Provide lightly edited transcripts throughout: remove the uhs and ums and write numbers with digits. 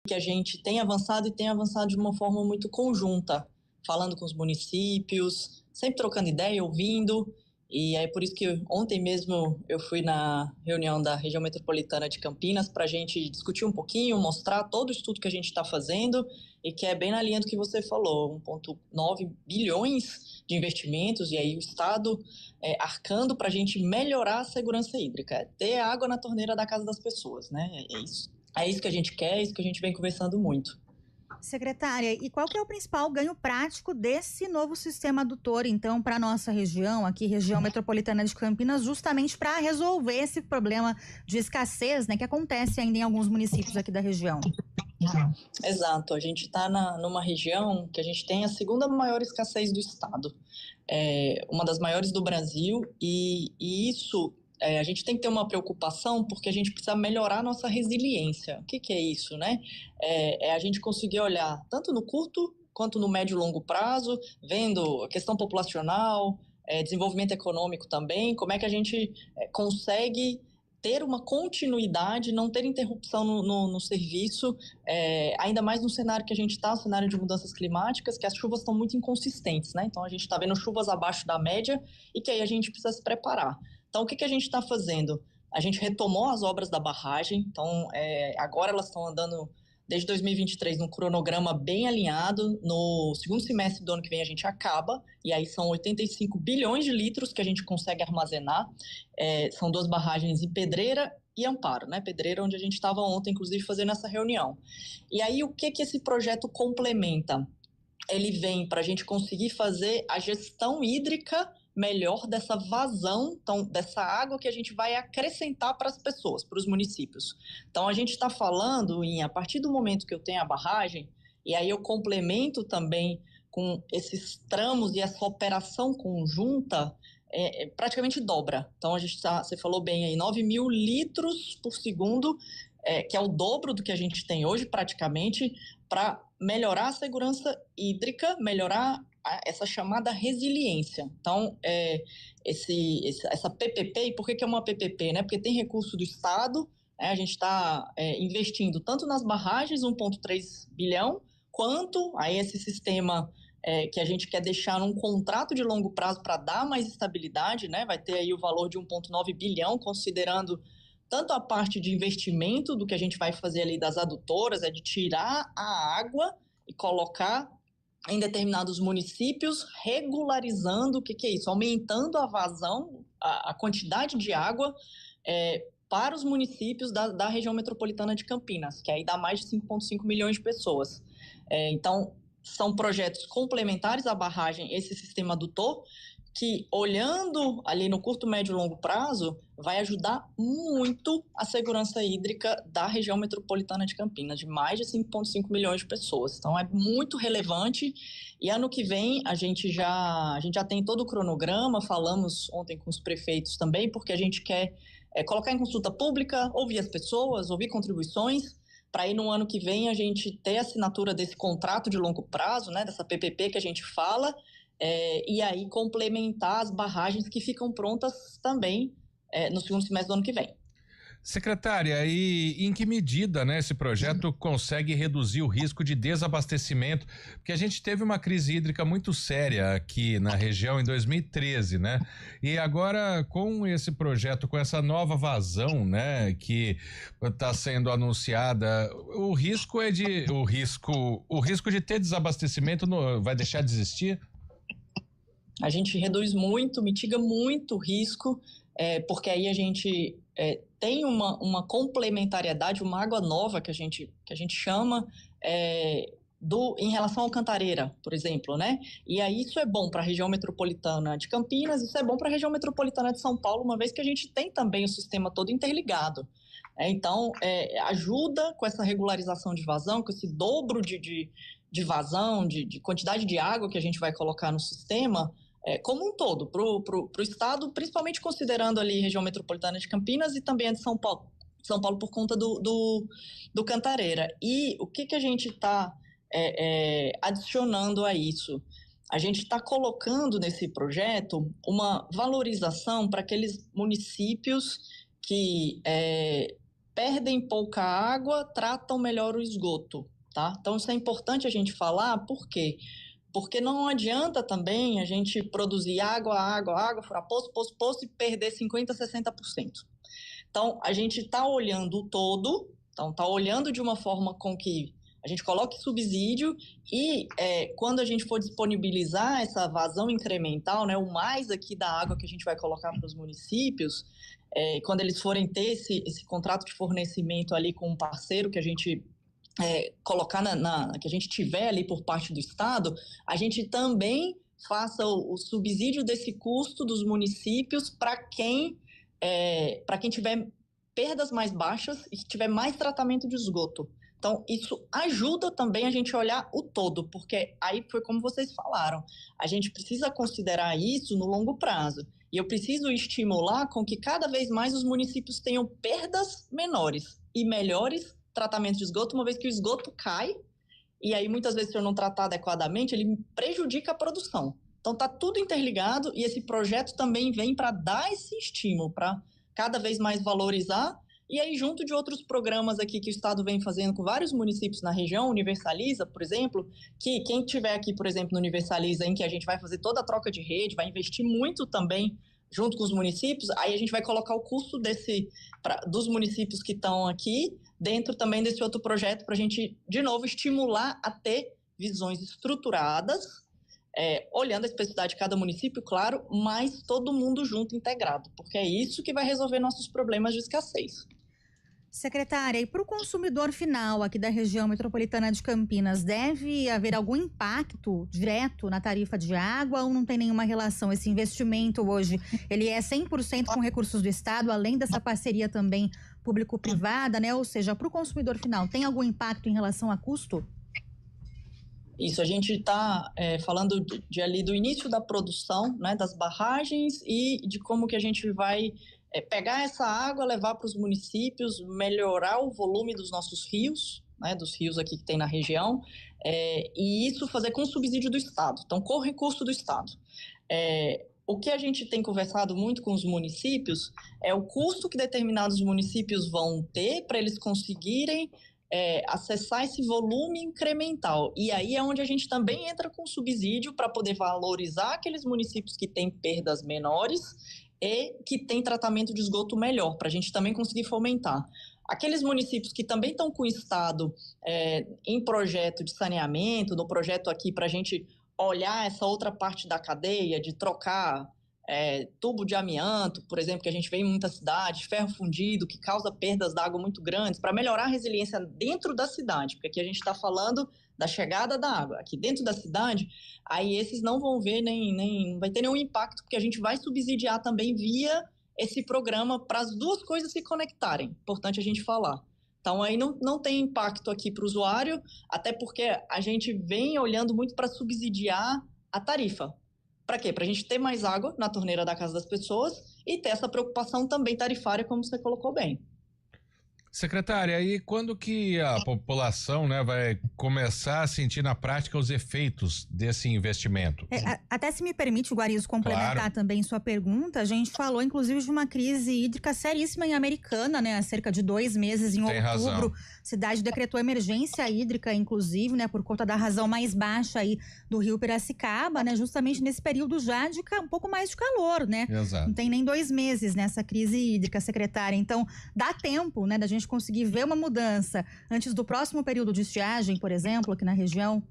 que a gente tem avançado e tem avançado de uma forma muito conjunta, falando com os municípios, sempre trocando ideia, ouvindo, e é por isso que ontem mesmo eu fui na reunião da região metropolitana de Campinas para a gente discutir um pouquinho, mostrar todo o estudo que a gente está fazendo e que é bem na linha do que você falou, 1,9 bilhões de investimentos e aí o Estado arcando para a gente melhorar a segurança hídrica, ter água na torneira da casa das pessoas, né? É isso. É isso que a gente quer, é isso que a gente vem conversando muito. Secretária, e qual que é o principal ganho prático desse novo sistema adutor, então, para a nossa região, aqui, região metropolitana de Campinas, justamente para resolver esse problema de escassez, né, que acontece ainda em alguns municípios aqui da região? Exato, a gente está numa região que a gente tem a segunda maior escassez do estado, uma das maiores do Brasil, e isso a gente tem que ter uma preocupação porque a gente precisa melhorar a nossa resiliência. O que é isso, né? A gente conseguir olhar tanto no curto quanto no médio e longo prazo, vendo a questão populacional, desenvolvimento econômico também, como é que a gente consegue ter uma continuidade, não ter interrupção no serviço, ainda mais no cenário que a gente está, o cenário de mudanças climáticas, que as chuvas estão muito inconsistentes, né? Então a gente está vendo chuvas abaixo da média e que aí a gente precisa se preparar. Então o que a gente está fazendo? A gente retomou as obras da barragem, então agora elas estão andando desde 2023 num cronograma bem alinhado. No segundo semestre do ano que vem a gente acaba, e aí são 85 bilhões de litros que a gente consegue armazenar. São duas barragens em Pedreira e Amparo, né? Pedreira, onde a gente estava ontem, inclusive, fazendo essa reunião. E aí o que esse projeto complementa? Ele vem para a gente conseguir fazer a gestão hídrica melhor dessa vazão, então, dessa água que a gente vai acrescentar para as pessoas, para os municípios. Então, a gente está falando a partir do momento que eu tenho a barragem, e aí eu complemento também com esses tramos e essa operação conjunta, praticamente dobra. Então, você falou bem aí, 9 mil litros por segundo, que é o dobro do que a gente tem hoje, praticamente, para melhorar a segurança hídrica, melhorar essa chamada resiliência. Então, essa PPP, e por que é uma PPP? Né? Porque tem recurso do Estado, a gente está investindo tanto nas barragens, 1,3 bilhão, quanto a esse sistema que a gente quer deixar num contrato de longo prazo para dar mais estabilidade, né? Vai ter aí o valor de 1,9 bilhão, considerando tanto a parte de investimento do que a gente vai fazer ali das adutoras, de tirar a água e colocar em determinados municípios, regularizando, o que é isso? Aumentando a vazão, a quantidade de água para os municípios da região metropolitana de Campinas, que aí dá mais de 5,5 milhões de pessoas. Então, são projetos complementares à barragem, esse sistema adutor, que olhando ali no curto, médio e longo prazo, vai ajudar muito a segurança hídrica da região metropolitana de Campinas, de mais de 5,5 milhões de pessoas. Então é muito relevante, e ano que vem a gente já tem todo o cronograma, falamos ontem com os prefeitos também, porque a gente quer colocar em consulta pública, ouvir as pessoas, ouvir contribuições, para aí no ano que vem a gente ter a assinatura desse contrato de longo prazo, né, dessa PPP que a gente fala, e aí complementar as barragens que ficam prontas também no segundo semestre do ano que vem. Secretária, e em que medida, né, esse projeto consegue reduzir o risco de desabastecimento? Porque a gente teve uma crise hídrica muito séria aqui na região em 2013, né? E agora com esse projeto, com essa nova vazão, né, que está sendo anunciada, o risco de ter desabastecimento vai deixar de existir? A gente reduz muito, mitiga muito o risco, porque aí a gente tem uma complementariedade, uma água nova que a gente chama em relação ao Cantareira, por exemplo, né? E aí isso é bom para a região metropolitana de Campinas, isso é bom para a região metropolitana de São Paulo, uma vez que a gente tem também o sistema todo interligado. Então, ajuda com essa regularização de vazão, com esse dobro de vazão, de quantidade de água que a gente vai colocar no sistema, como um todo, para o estado, principalmente considerando ali a região metropolitana de Campinas e também a de São Paulo por conta do Cantareira. E o que a gente está adicionando a isso? A gente está colocando nesse projeto uma valorização para aqueles municípios que perdem pouca água, tratam melhor o esgoto, tá? Então, isso é importante a gente falar, por quê? Porque não adianta também a gente produzir água, furar poço e perder 50%, 60%. Então, a gente está olhando o todo, então está olhando de uma forma com que a gente coloque subsídio e quando a gente for disponibilizar essa vazão incremental, né, o mais aqui da água que a gente vai colocar para os municípios, quando eles forem ter esse contrato de fornecimento ali com um parceiro que a gente colocar que a gente tiver ali por parte do Estado, a gente também faça o subsídio desse custo dos municípios para quem tiver perdas mais baixas e que tiver mais tratamento de esgoto. Então, isso ajuda também a gente a olhar o todo, porque aí foi como vocês falaram, a gente precisa considerar isso no longo prazo. E eu preciso estimular com que cada vez mais os municípios tenham perdas menores e melhores tratamentos de esgoto, uma vez que o esgoto cai, e aí muitas vezes se eu não tratar adequadamente, ele prejudica a produção. Então, está tudo interligado e esse projeto também vem para dar esse estímulo, para cada vez mais valorizar. E aí, junto de outros programas aqui que o Estado vem fazendo com vários municípios na região, Universaliza, por exemplo, que quem tiver aqui, por exemplo, no Universaliza, em que a gente vai fazer toda a troca de rede, vai investir muito também junto com os municípios, aí a gente vai colocar o custo dos municípios que estão aqui dentro também desse outro projeto para a gente, de novo, estimular a ter visões estruturadas, olhando a especificidade de cada município, claro, mas todo mundo junto, integrado, porque é isso que vai resolver nossos problemas de escassez. Secretária, e para o consumidor final aqui da região metropolitana de Campinas, deve haver algum impacto direto na tarifa de água ou não tem nenhuma relação? Esse investimento hoje, ele é 100% com recursos do Estado, além dessa parceria também público-privada, né? Ou seja, para o consumidor final, tem algum impacto em relação a custo? Isso, a gente está falando ali do início da produção, né, das barragens e de como que a gente vai pegar essa água, levar para os municípios, melhorar o volume dos nossos rios, né, dos rios aqui que tem na região, e isso fazer com subsídio do Estado, então com recurso do Estado. O que a gente tem conversado muito com os municípios é o custo que determinados municípios vão ter para eles conseguirem acessar esse volume incremental. E aí é onde a gente também entra com subsídio para poder valorizar aqueles municípios que têm perdas menores e que têm tratamento de esgoto melhor, para a gente também conseguir fomentar. Aqueles municípios que também estão com o Estado em projeto de saneamento, no projeto aqui para a gente olhar essa outra parte da cadeia, de trocar tubo de amianto, por exemplo, que a gente vê em muita cidade, ferro fundido, que causa perdas d'água muito grandes, para melhorar a resiliência dentro da cidade, porque aqui a gente está falando da chegada da água. Aqui dentro da cidade, aí esses não vão ver não vai ter nenhum impacto, porque a gente vai subsidiar também via esse programa para as duas coisas se conectarem. Importante a gente falar. Então, aí não tem impacto aqui para o usuário, até porque a gente vem olhando muito para subsidiar a tarifa. Para quê? Para a gente ter mais água na torneira da casa das pessoas e ter essa preocupação também tarifária, como você colocou bem. Secretária, e quando que a população, né, vai começar a sentir na prática os efeitos desse investimento? Até se me permite, Guarizo, complementar Claro. também sua pergunta, a gente falou inclusive de uma crise hídrica seríssima em Americana, né, há cerca de 2 meses, em Tem outubro. razão. A cidade decretou emergência hídrica, inclusive, né, por conta da razão mais baixa aí do rio Piracicaba, né, justamente nesse período já de um pouco mais de calor, né? Exato. Não tem nem 2 meses nessa crise hídrica, secretária. Então, dá tempo, né, da gente conseguir ver uma mudança antes do próximo período de estiagem, por exemplo, aqui na região?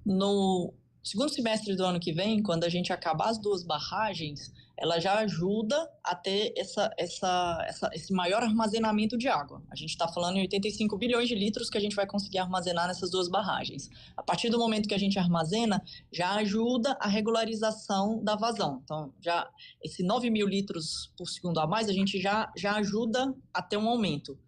No segundo semestre do ano que vem, quando a gente acabar as 2 barragens, ela já ajuda a ter esse maior armazenamento de água. A gente está falando em 85 bilhões de litros que a gente vai conseguir armazenar nessas 2 barragens. A partir do momento que a gente armazena, já ajuda a regularização da vazão. Então, já esse 9 mil litros por segundo a mais, a gente já ajuda a ter um aumento.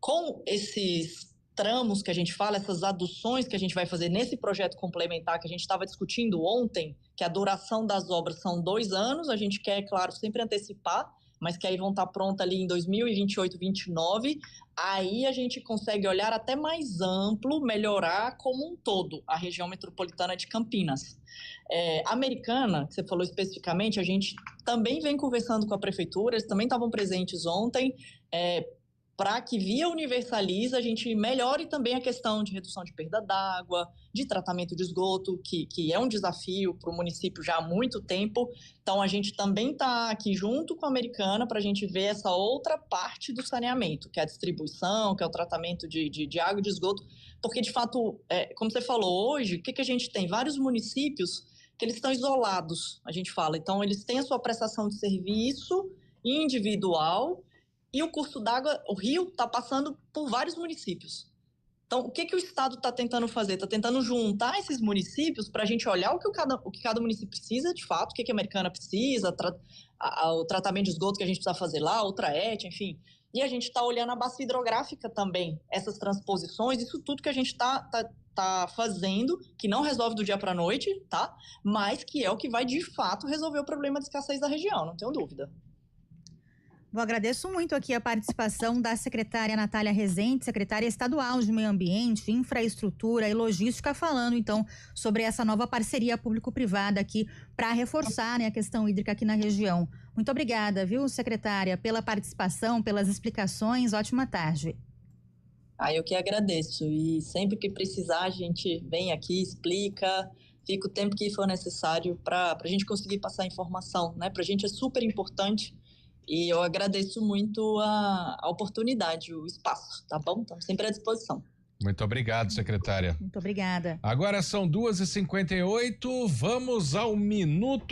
Com esses tramos que a gente fala, essas aduções que a gente vai fazer nesse projeto complementar que a gente estava discutindo ontem, que a duração das obras são 2 anos, a gente quer, claro, sempre antecipar, mas que aí vão estar prontas ali em 2028, 2029, aí a gente consegue olhar até mais amplo, melhorar como um todo a região metropolitana de Campinas. Americana, que você falou especificamente, a gente também vem conversando com a prefeitura, eles também estavam presentes ontem, para que via Universaliza a gente melhore também a questão de redução de perda d'água, de tratamento de esgoto, que é um desafio para o município já há muito tempo. Então, a gente também está aqui junto com a Americana para a gente ver essa outra parte do saneamento, que é a distribuição, que é o tratamento de água e de esgoto, porque, de fato, como você falou hoje, o que a gente tem? Vários municípios que eles estão isolados, a gente fala. Então, eles têm a sua prestação de serviço individual, e o curso d'água, o rio, está passando por vários municípios. Então, o que o Estado está tentando fazer? Está tentando juntar esses municípios para a gente olhar o que cada município precisa, de fato, o que a Americana precisa, o tratamento de esgoto que a gente precisa fazer lá, outra ET, enfim. E a gente está olhando a bacia hidrográfica também, essas transposições, isso tudo que a gente está fazendo, que não resolve do dia para a noite, tá? Mas que é o que vai, de fato, resolver o problema de escassez da região, não tenho dúvida. Eu agradeço muito aqui a participação da secretária Natália Rezende, secretária estadual de Meio Ambiente, Infraestrutura e Logística, falando então sobre essa nova parceria público-privada aqui para reforçar, né, a questão hídrica aqui na região. Muito obrigada, viu, secretária, pela participação, pelas explicações. Ótima tarde. Eu que agradeço. E sempre que precisar, a gente vem aqui, explica, fica o tempo que for necessário para a gente conseguir passar a informação, né? Para a gente é super importante. E eu agradeço muito a oportunidade, o espaço, tá bom? Estamos sempre à disposição. Muito obrigado, secretária. Muito obrigada. Agora são 2h58, vamos ao minuto.